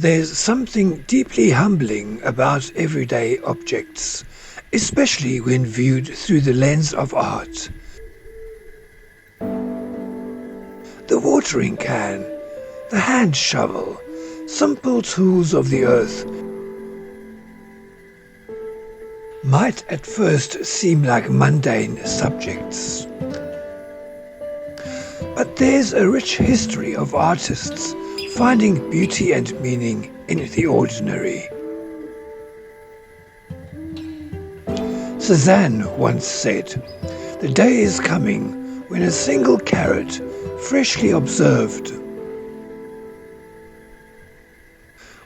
There's something deeply humbling about everyday objects, especially when viewed through the lens of art. The watering can, the hand shovel, simple tools of the earth, might at first seem like mundane subjects. But there's a rich history of artists finding beauty and meaning in the ordinary. Cézanne once said, "The day is coming when a single carrot, freshly observed,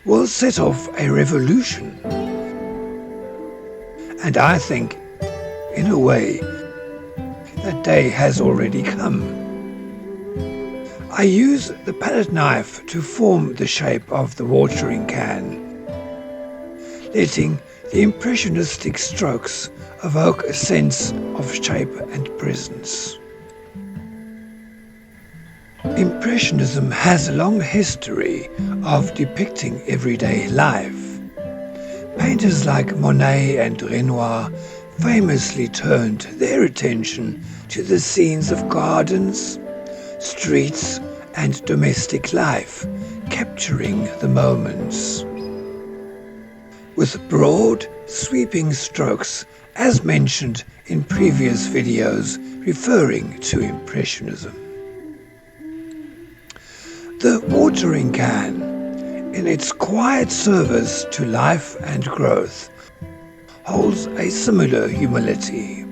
will set off a revolution." And I think, in a way, that day has already come. I use the palette knife to form the shape of the watering can, letting the impressionistic strokes evoke a sense of shape and presence. Impressionism has a long history of depicting everyday life. Painters like Monet and Renoir famously turned their attention to the scenes of gardens, streets, and domestic life, capturing the moments. With broad, sweeping strokes, as mentioned in previous videos referring to Impressionism. The watering can, in its quiet service to life and growth, holds a similar humility.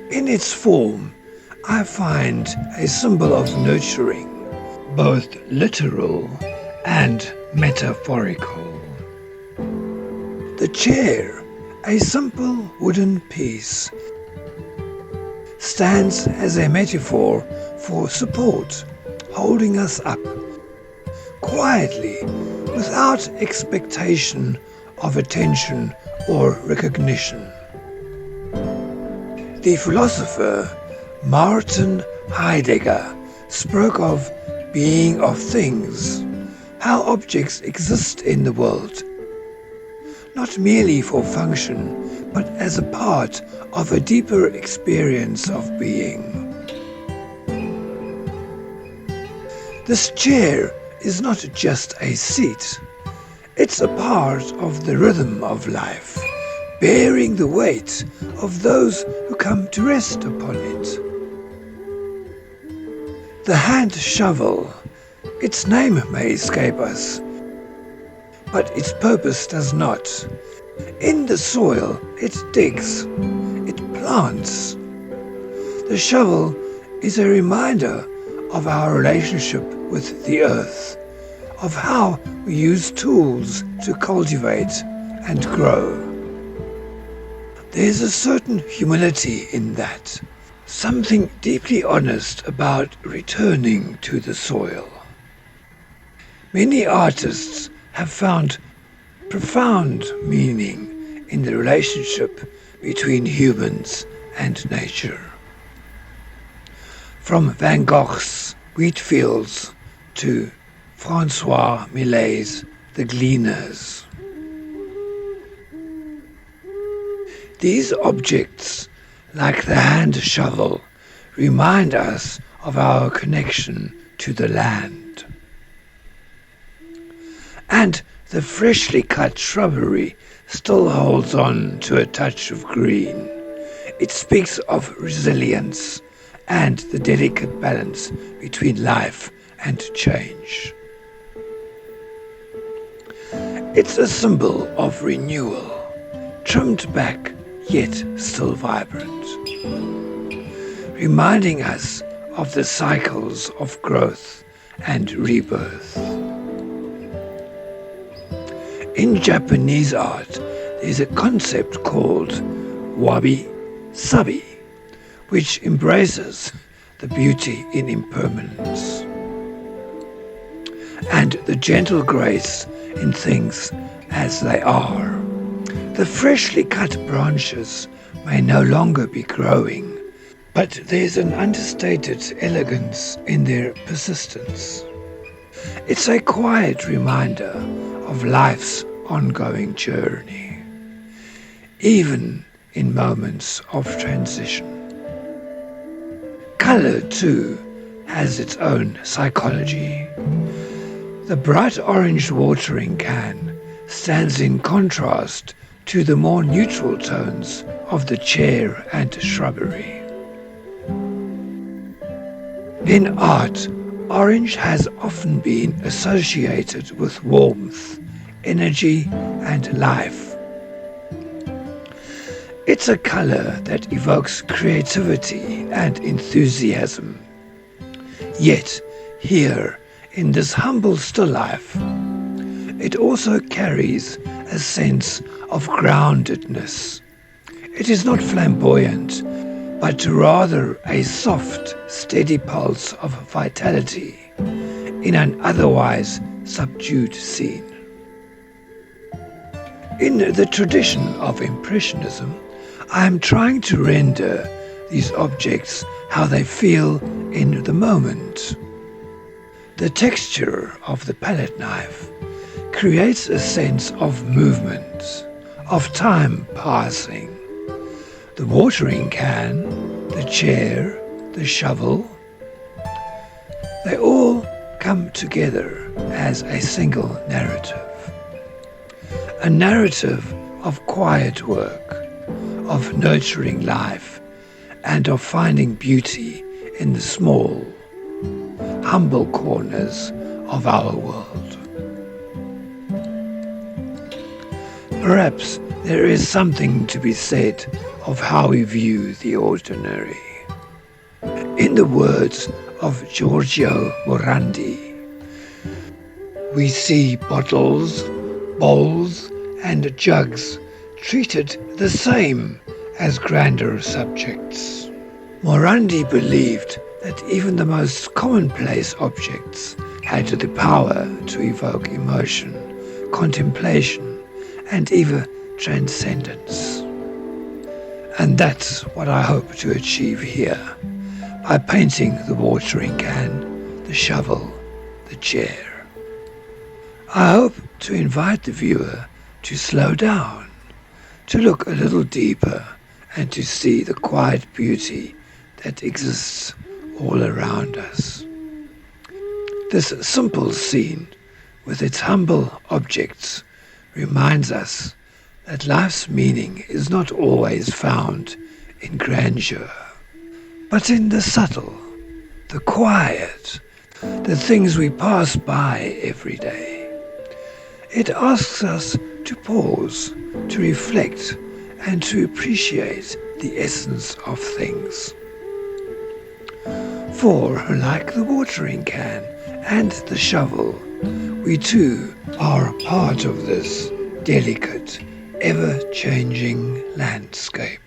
In its form, I find a symbol of nurturing, both literal and metaphorical. The chair, a simple wooden piece, stands as a metaphor for support, holding us up, quietly, without expectation of attention or recognition. The philosopher Martin Heidegger spoke of being of things, how objects exist in the world, not merely for function, but as a part of a deeper experience of being. This chair is not just a seat, it's a part of the rhythm of life, bearing the weight of those who come to rest upon it. The hand shovel, its name may escape us, but its purpose does not. In the soil, it digs, it plants. The shovel is a reminder of our relationship with the earth, of how we use tools to cultivate and grow. There's a certain humility in that, something deeply honest about returning to the soil. Many artists have found profound meaning in the relationship between humans and nature. From Van Gogh's wheat fields to Francois Millet's The Gleaners. These objects, like the hand shovel, remind us of our connection to the land. And the freshly cut shrubbery still holds on to a touch of green. It speaks of resilience and the delicate balance between life and change. It's a symbol of renewal, trimmed back yet still vibrant, reminding us of the cycles of growth and rebirth. In Japanese art, there's a concept called wabi-sabi, which embraces the beauty in impermanence and the gentle grace in things as they are. The freshly cut branches may no longer be growing, but there's an understated elegance in their persistence. It's a quiet reminder of life's ongoing journey, even in moments of transition. Color, too, has its own psychology. The bright orange watering can stands in contrast to the more neutral tones of the chair and shrubbery. In art, orange has often been associated with warmth, energy, and life. It's a color that evokes creativity and enthusiasm. Yet, here, in this humble still life, it also carries a sense of groundedness. It is not flamboyant, but rather a soft, steady pulse of vitality in an otherwise subdued scene. In the tradition of Impressionism, I am trying to render these objects how they feel in the moment. The texture of the palette knife creates a sense of movement, of time passing. The watering can, the chair, the shovel, they all come together as a single narrative. A narrative of quiet work, of nurturing life, and of finding beauty in the small, humble corners of our world. Perhaps there is something to be said of how we view the ordinary. In the words of Giorgio Morandi, we see bottles, bowls, and jugs treated the same as grander subjects. Morandi believed that even the most commonplace objects had the power to evoke emotion, contemplation, and even transcendence. And that's what I hope to achieve here, by painting the watering can, the shovel, the chair. I hope to invite the viewer to slow down, to look a little deeper, and to see the quiet beauty that exists all around us. This simple scene, with its humble objects, reminds us that life's meaning is not always found in grandeur, but in the subtle, the quiet, the things we pass by every day. It asks us to pause, to reflect, and to appreciate the essence of things. For, like the watering can and the shovel, we too are part of this delicate, ever-changing landscape.